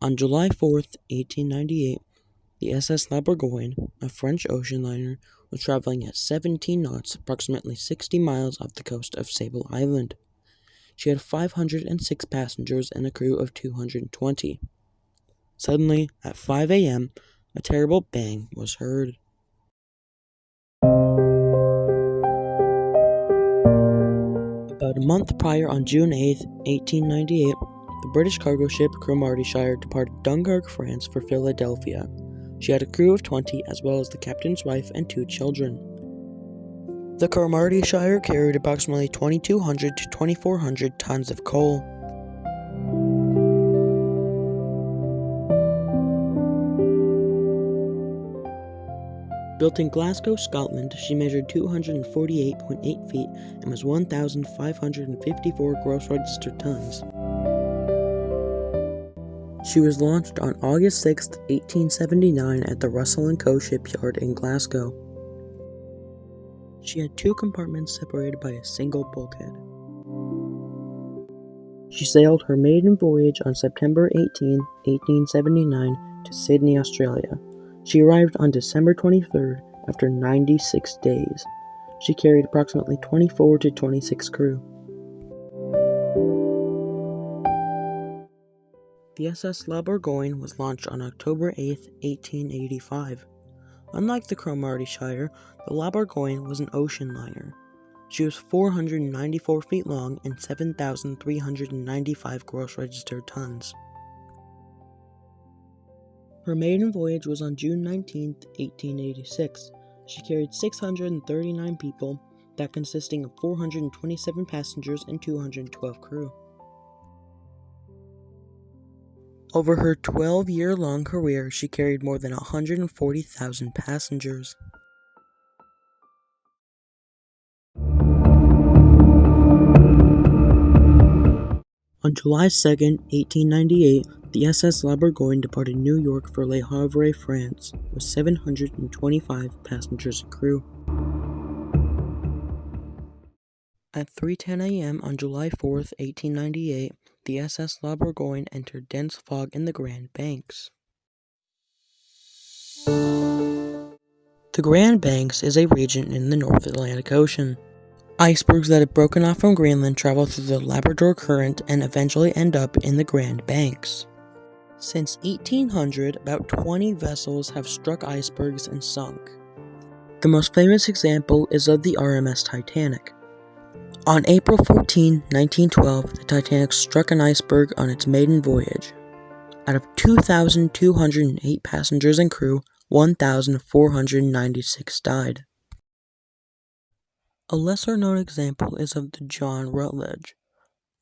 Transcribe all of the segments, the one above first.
On July 4th, 1898, the SS La Bourgogne, a French ocean liner, was traveling at 17 knots, approximately 60 miles off the coast of Sable Island. She had 506 passengers and a crew of 220. Suddenly, at 5 a.m., a terrible bang was heard. About a month prior, on June 8th, 1898, the British cargo ship Cromartyshire departed Dunkirk, France for Philadelphia. She had a crew of 20, as well as the captain's wife and 2 children. The Cromartyshire carried approximately 2,200 to 2,400 tons of coal. Built in Glasgow, Scotland, she measured 248.8 feet and was 1,554 gross registered tons. She was launched on August 6, 1879 at the Russell & Co. shipyard in Glasgow. She had 2 compartments separated by a single bulkhead. She sailed her maiden voyage on September 18, 1879 to Sydney, Australia. She arrived on December 23rd after 96 days. She carried approximately 24 to 26 crew. The SS La Bourgogne was launched on October 8, 1885. Unlike the Cromartyshire, the La Bourgogne was an ocean liner. She was 494 feet long and 7,395 gross registered tons. Her maiden voyage was on June 19, 1886. She carried 639 people, that consisting of 427 passengers and 212 crew. Over her 12-year-long career, she carried more than 140,000 passengers. On July 2, 1898, the SS La Bourgogne departed New York for Le Havre, France, with 725 passengers and crew. At 3:10 a.m. on July 4, 1898, the SS La Bourgogne entered dense fog in the Grand Banks. The Grand Banks is a region in the North Atlantic Ocean. Icebergs that have broken off from Greenland travel through the Labrador Current and eventually end up in the Grand Banks. Since 1800, about 20 vessels have struck icebergs and sunk. The most famous example is of the RMS Titanic. On April 14, 1912, the Titanic struck an iceberg on its maiden voyage. Out of 2,208 passengers and crew, 1,496 died. A lesser-known example is of the John Rutledge.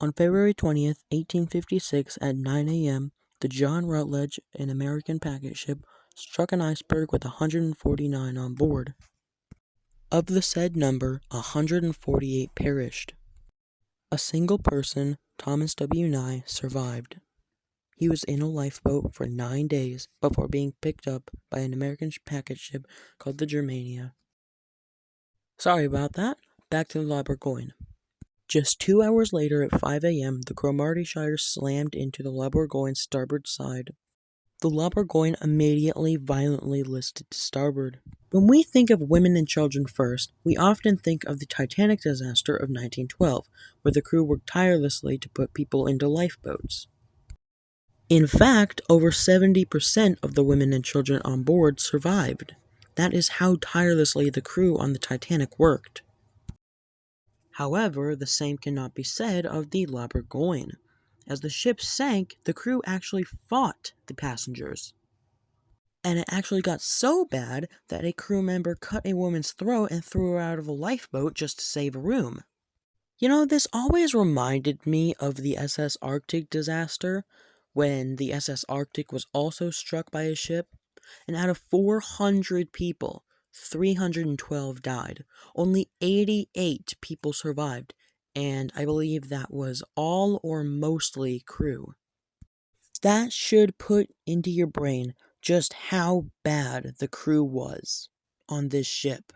On February 20th, 1856, at 9 a.m., the John Rutledge, an American packet ship, struck an iceberg with 149 on board. Of the said number, 148 perished. A single person, Thomas W. Nye, survived. He was in a lifeboat for 9 days before being picked up by an American packet ship called the Germania. Sorry about that. Back to the La Bourgogne. Just 2 hours later at 5 a.m., the Cromartyshire slammed into the La Bourgogne's starboard side. The La Bourgogne immediately violently listed to starboard. When we think of women and children first, we often think of the Titanic disaster of 1912, where the crew worked tirelessly to put people into lifeboats. In fact, over 70% of the women and children on board survived. That is how tirelessly the crew on the Titanic worked. However, the same cannot be said of the La Bourgogne. As the ship sank, the crew actually fought the passengers. And it actually got so bad that a crew member cut a woman's throat and threw her out of a lifeboat just to save a room. You know, this always reminded me of the SS Arctic disaster, when the SS Arctic was also struck by a ship, and out of 400 people, 312 died. Only 88 people survived, and I believe that was all or mostly crew. That should put into your brain just how bad the crew was on this ship.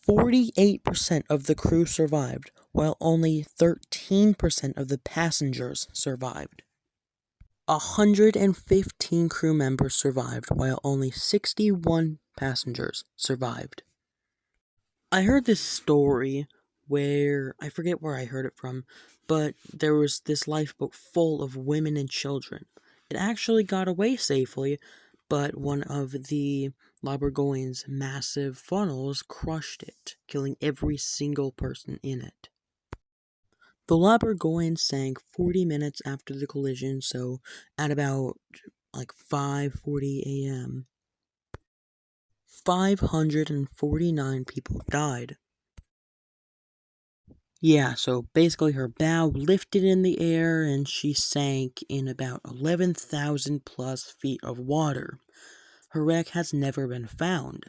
48% of the crew survived, while only 13% of the passengers survived. 115 crew members survived, while only 61 passengers survived. I heard this story where, I forget where I heard it from, but there was this lifeboat full of women and children. It actually got away safely, but one of the La Bourgogne's massive funnels crushed it, killing every single person in it. The La Bourgogne sank 40 minutes after the collision, so at about 5:40 a.m. 549 people died. Yeah, so basically her bow lifted in the air and she sank in about 11,000 plus feet of water. Her wreck has never been found.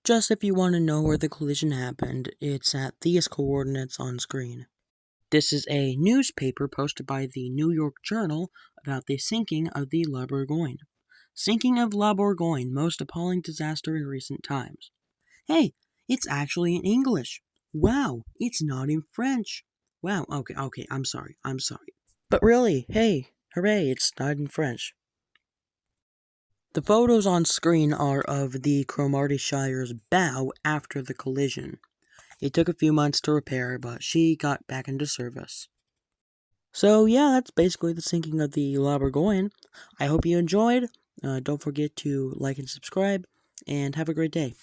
Just if you want to know where the collision happened, it's at these coordinates on screen. This is a newspaper posted by the New York Journal about the sinking of the La Bourgogne. Sinking of La Bourgogne, most appalling disaster in recent times. Hey, it's actually in English. Wow, it's not in French. Wow, okay, I'm sorry. But really, hey, hooray, it's not in French. The photos on screen are of the Cromartyshire's bow after the collision. It took a few months to repair, but she got back into service. So yeah, that's basically the sinking of the La Bourgogne. I hope you enjoyed. Don't forget to like and subscribe, and have a great day.